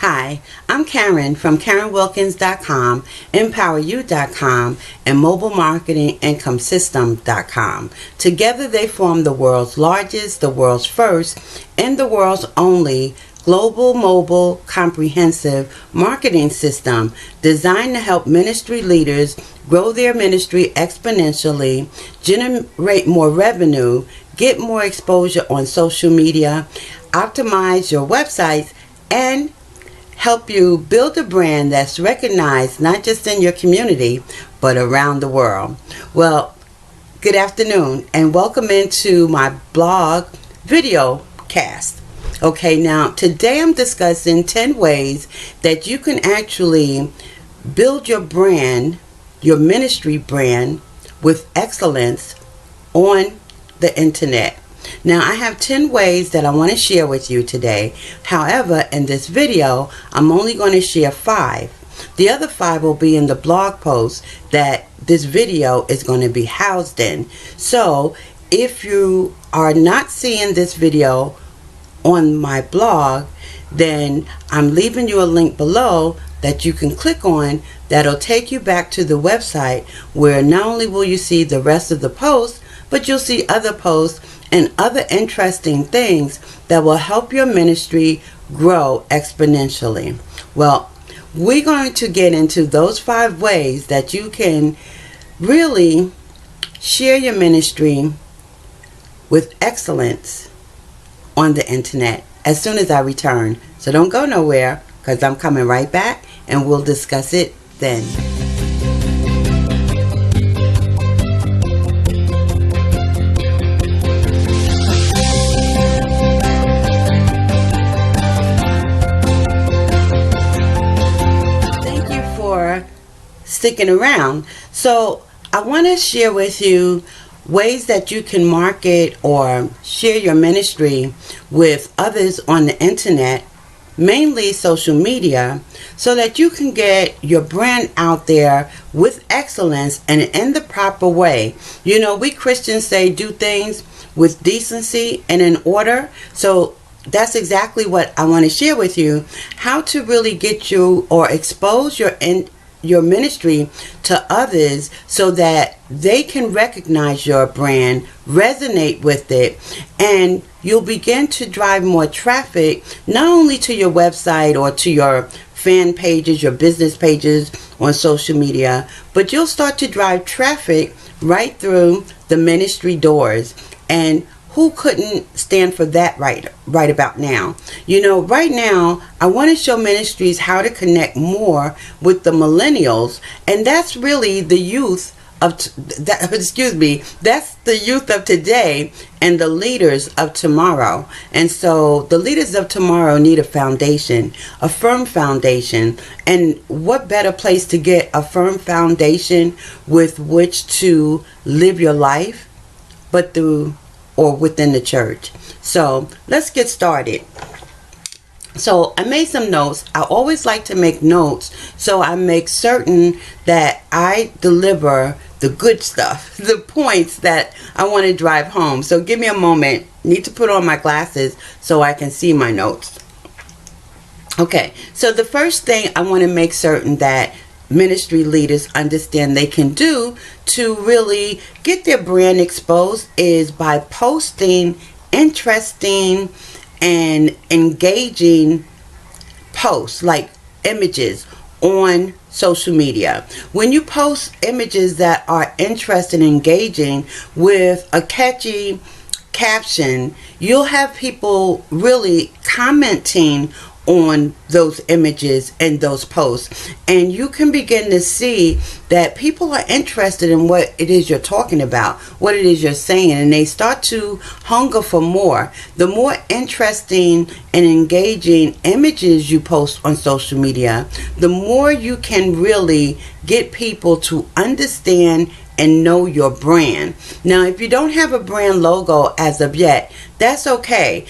Hi, I'm Karen from KarenWilkins.com, EmpowerYou.com, and MobileMarketingIncomeSystem.com. Together they form the world's largest, the world's first, and the world's only global mobile comprehensive marketing system designed to help ministry leaders grow their ministry exponentially, generate more revenue, get more exposure on social media, optimize your websites, and help you build a brand that's recognized not just in your community, but around the world. Well, good afternoon and welcome into my blog video cast. Okay, now today I'm discussing 10 ways that you can actually build your brand, your ministry brand, with excellence on the internet. Now I have 10 ways that I want to share with you today. However, in this video, I'm only going to share 5. The other 5 will be in the blog post that this video is going to be housed in. So if you are not seeing this video on my blog, then I'm leaving you a link below that you can click on that'll take you back to the website where not only will you see the rest of the posts, but you'll see other posts and other interesting things that will help your ministry grow exponentially. Well, we're going to get into those 5 ways that you can really share your ministry with excellence on the internet as soon as I return. So don't go nowhere, because I'm coming right back and we'll discuss it then. Sticking around. So I want to share with you ways that you can market or share your ministry with others on the internet, mainly social media, so that you can get your brand out there with excellence and in the proper way. You know, we Christians say do things with decency and in order. So that's exactly what I want to share with you, how to really get you or expose your ministry to others so that they can recognize your brand, resonate with it, and you'll begin to drive more traffic not only to your website or to your fan pages, your business pages on social media, but you'll start to drive traffic right through the ministry doors. And who couldn't stand for that right about now? You know, right now, I want to show ministries how to connect more with the millennials. And that's really the youth of, that's the youth of today and the leaders of tomorrow. And so the leaders of tomorrow need a foundation, a firm foundation. And what better place to get a firm foundation with which to live your life but through or within the church. So let's get started. So I made some notes. I always like to make notes, so I make certain that I deliver the good stuff, the points that I want to drive home. So give me a moment. Need to put on my glasses so I can see my notes. Okay, so the first thing I want to make certain that ministry leaders understand they can do to really get their brand exposed is by posting interesting and engaging posts, like images on social media. When you post images that are interesting and engaging with a catchy caption, you'll have people really commenting on those images and those posts, and you can begin to see that people are interested in what it is you're talking about, what it is you're saying, and they start to hunger for more. The more interesting and engaging images you post on social media, the more you can really get people to understand and know your brand. Now, if you don't have a brand logo as of yet, that's okay,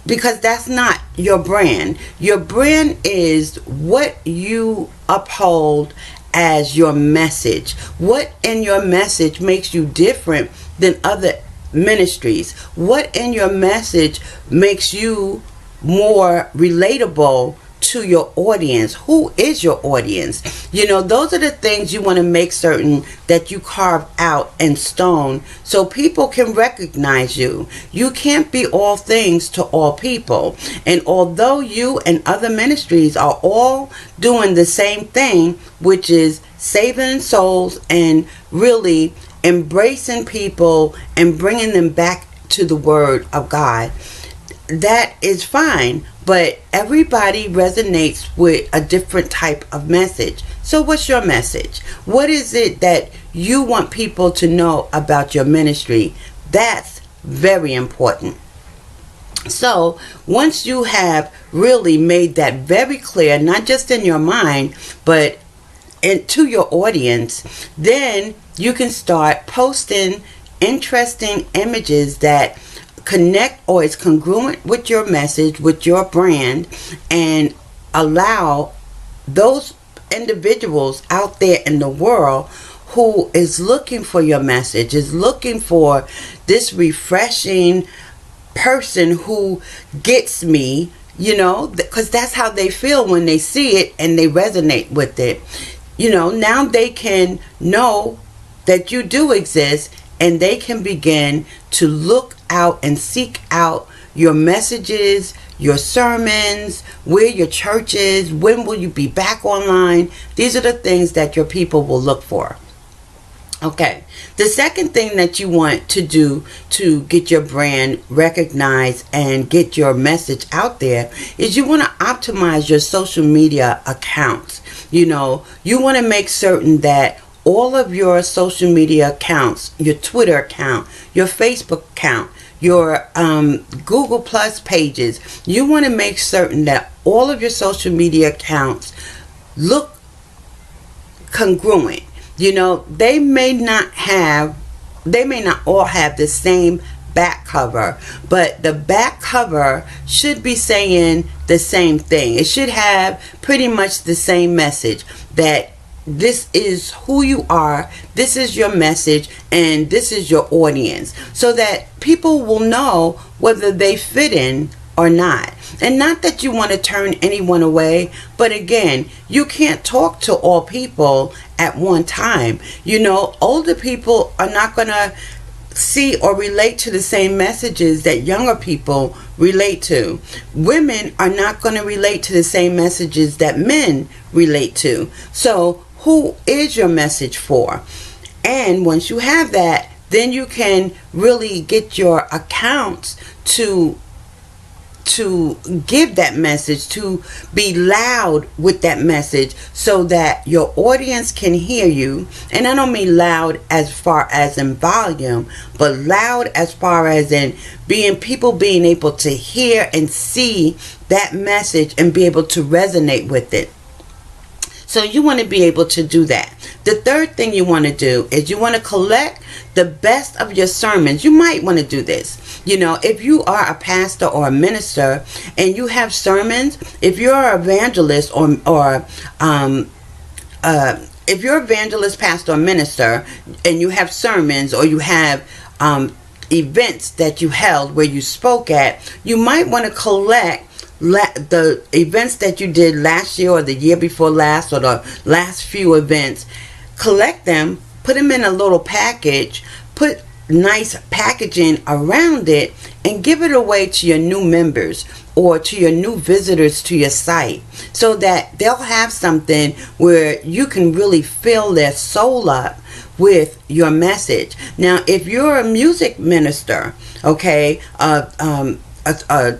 because that's not your brand. Your brand is what you uphold as your message. What in your message makes you different than other ministries? What in your message makes you more relatable to your audience. Who is your audience? You know, those are the things you want to make certain that you carve out in stone so people can recognize you. You can't be all things to all people. And although you and other ministries are all doing the same thing, which is saving souls and really embracing people and bringing them back to the Word of God, that is fine, but everybody resonates with a different type of message. So what's your message? What is it that you want people to know about your ministry? That's very important. So once you have really made that very clear, not just in your mind, but to your audience, then you can start posting interesting images that connect or is congruent with your message, with your brand, and allow those individuals out there in the world who is looking for your message, is looking for this refreshing person who gets me, you know, because that's how they feel when they see it and they resonate with it. You know, now they can know that you do exist, and they can begin to look out and seek out your messages, your sermons, where your church is, when will you be back online. These are the things that your people will look for. Okay, the second thing that you want to do to get your brand recognized and get your message out there is you want to optimize your social media accounts. You know, you want to make certain that all of your social media accounts, your Twitter account, your Facebook account, your Google Plus pages, you want to make certain that all of your social media accounts look congruent. You know, they may not all have the same back cover, but the back cover should be saying the same thing. It should have pretty much the same message, that this is who you are, this is your message, and this is your audience, so that people will know whether they fit in or not. And not that you want to turn anyone away, but again, you can't talk to all people at one time. You know, older people are not going to see or relate to the same messages that younger people relate to. Women are not going to relate to the same messages that men relate to. So who is your message for? And once you have that, then you can really get your accounts to give that message, to be loud with that message, so that your audience can hear you. And I don't mean loud as far as in volume, but loud as far as in people being able to hear and see that message and be able to resonate with it. So you want to be able to do that. The third thing you want to do is you want to collect the best of your sermons. You might want to do this. You know, if you are a pastor or a minister and you have sermons, if you're an evangelist if you're an evangelist, pastor, or minister, and you have sermons, or you have events that you held where you spoke at, you might want to collect the events that you did last year or the year before last, or the last few events. Collect them, put them in a little package, put nice packaging around it, and give it away to your new members or to your new visitors to your site, so that they'll have something where you can really fill their soul up with your message. Now, if you're a music minister, okay, a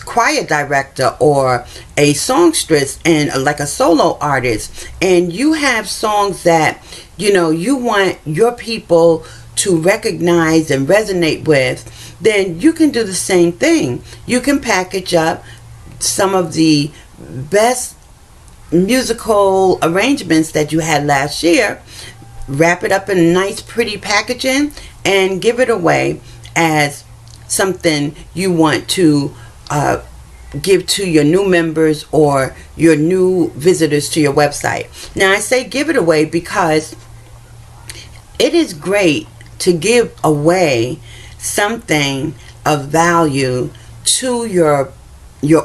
choir director or a songstress, and like a solo artist, and you have songs that, you know, you want your people to recognize and resonate with, then you can do the same thing. You can package up some of the best musical arrangements that you had last year, wrap it up in nice pretty packaging, and give it away as something you want to give to your new members or your new visitors to your website. Now, I say give it away because it is great to give away something of value to your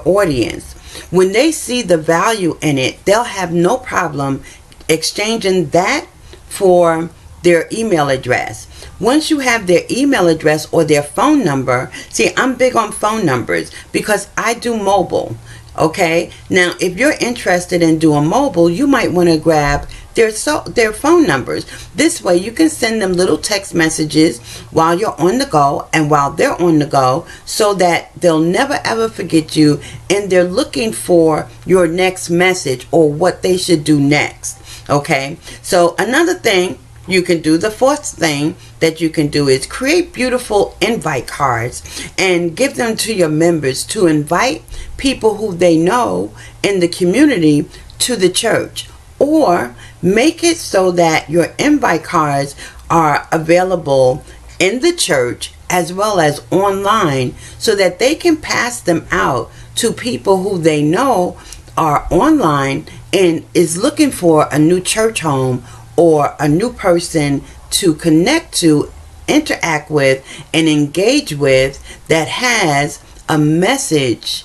audience. When they see the value in it, they'll have no problem exchanging that for their email address. Once you have their email address or their phone number, see, I'm big on phone numbers because I do mobile. Okay, now if you're interested in doing mobile, you might want to grab their phone numbers. This way you can send them little text messages while you're on the go and while they're on the go, so that they'll never ever forget you, and they're looking for your next message or what they should do next. Okay, so another thing you can do, the fourth thing that you can do, is create beautiful invite cards and give them to your members to invite people who they know in the community to the church. Or make it so that your invite cards are available in the church as well as online, so that they can pass them out to people who they know are online and is looking for a new church home or a new person to connect to, interact with, and engage with, that has a message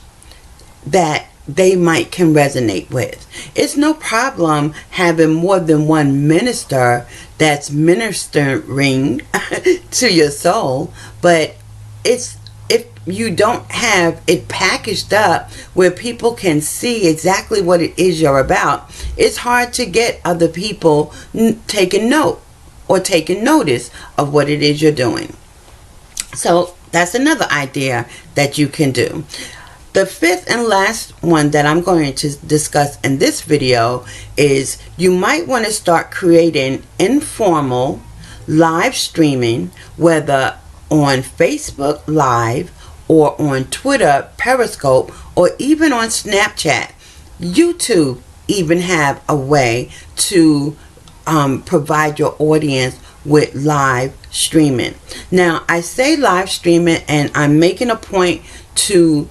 that they can resonate with. It's no problem having more than one minister that's ministering to your soul, but if you don't have it packaged up where people can see exactly what it is you're about, it's hard to get other people taking note or taking notice of what it is you're doing. So that's another idea that you can do. The fifth and last one that I'm going to discuss in this video is you might want to start creating informal live streaming, whether on Facebook Live or on Twitter, Periscope, or even on Snapchat. YouTube even have a way to provide your audience with live streaming. Now, I say live streaming, and I'm making a point to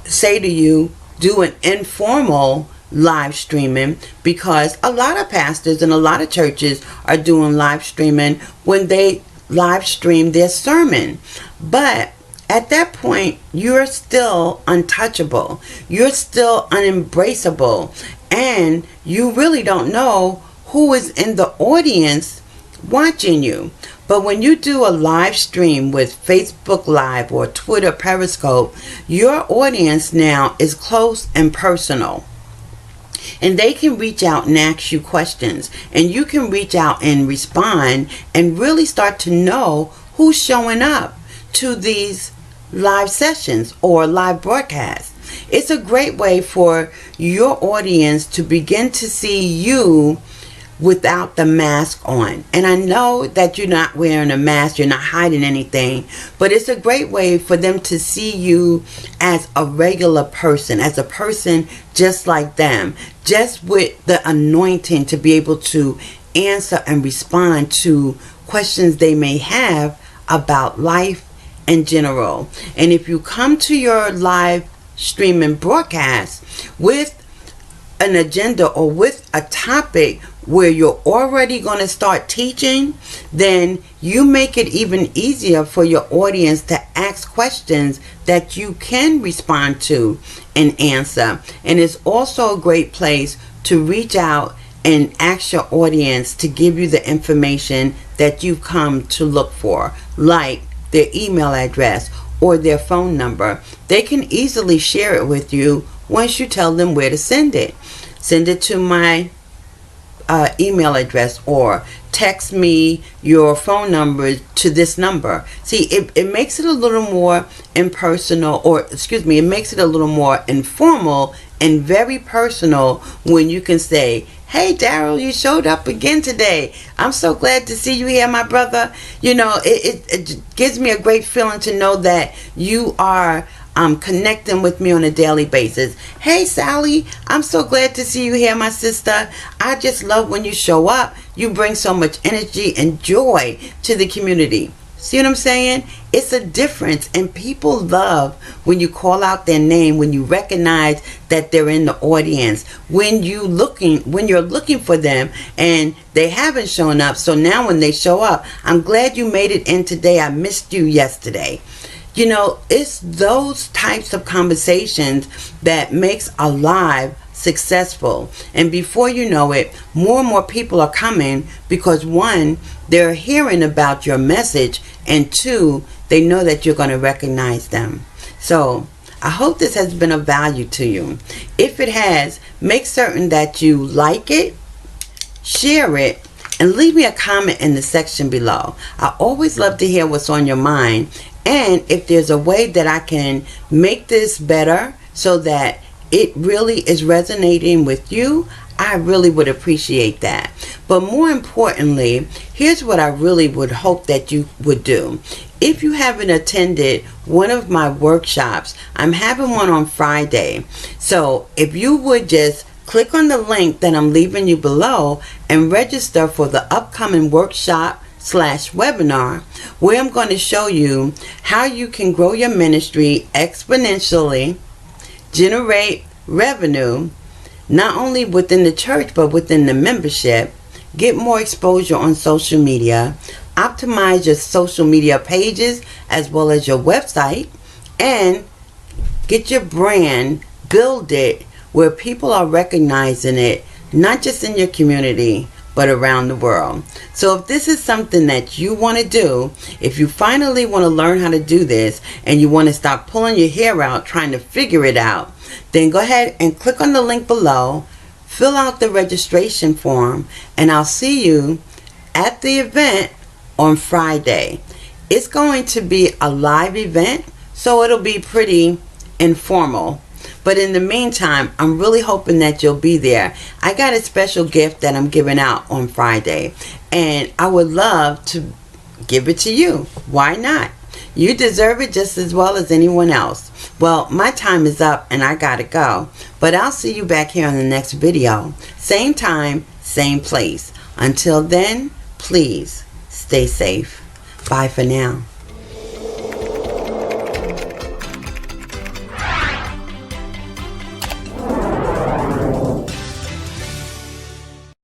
say to you, do an informal live streaming, because a lot of pastors and a lot of churches are doing live streaming when they live stream their sermon. But at that point, you're still untouchable. You're still unembraceable. And you really don't know who is in the audience watching you. But when you do a live stream with Facebook Live or Twitter, Periscope, your audience now is close and personal. And they can reach out and ask you questions. And you can reach out and respond and really start to know who's showing up to these live sessions or live broadcasts. It's a great way for your audience to begin to see you without the mask on. And I know that you're not wearing a mask, you're not hiding anything, but it's a great way for them to see you as a regular person, as a person just like them, just with the anointing to be able to answer and respond to questions they may have about life in general. And if you come to your live streaming broadcast with an agenda or with a topic where you're already going to start teaching, then you make it even easier for your audience to ask questions that you can respond to and answer. And it's also a great place to reach out and ask your audience to give you the information that you've come to look for, like their email address or their phone number. They can easily share it with you once you tell them where to send it. Send it to my email address, or text me your phone number to this number. See, it makes it a little more impersonal, or excuse me, it makes it a little more informal and very personal when you can say, "Hey Daryl, you showed up again today. I'm so glad to see you here, my brother." You know, it gives me a great feeling to know that you are connecting with me on a daily basis. "Hey Sally, I'm so glad to see you here, my sister. I just love when you show up. You bring so much energy and joy to the community." See what I'm saying? It's a difference, and people love when you call out their name, when you recognize that they're in the audience, when you're looking for them and they haven't shown up. So now when they show up, "I'm glad you made it in today. I missed you yesterday." You know, it's those types of conversations that makes a live successful. And before you know it, more and more people are coming because one, they're hearing about your message, and two, they know that you're going to recognize them. So I hope this has been of value to you. If it has, make certain that you like it, share it, and leave me a comment in the section below. I always love to hear what's on your mind, and if there's a way that I can make this better so that it really is resonating with you, I really would appreciate that. But more importantly, here's what I really would hope that you would do. If you haven't attended one of my workshops, I'm having one on Friday. So if you would just click on the link that I'm leaving you below and register for the upcoming workshop/webinar, where I'm going to show you how you can grow your ministry exponentially, generate revenue, not only within the church but within the membership, get more exposure on social media, optimize your social media pages as well as your website, and get your brand, build it where people are recognizing it, not just in your community but around the world. So if this is something that you want to do, if you finally want to learn how to do this and you want to stop pulling your hair out trying to figure it out, then go ahead and click on the link below, fill out the registration form, and I'll see you at the event on Friday. It's going to be a live event, so it'll be pretty informal. But in the meantime, I'm really hoping that you'll be there. I got a special gift that I'm giving out on Friday, and I would love to give it to you. Why not? You deserve it just as well as anyone else. Well, my time is up and I gotta go. But I'll see you back here on the next video. Same time, same place. Until then, please stay safe. Bye for now.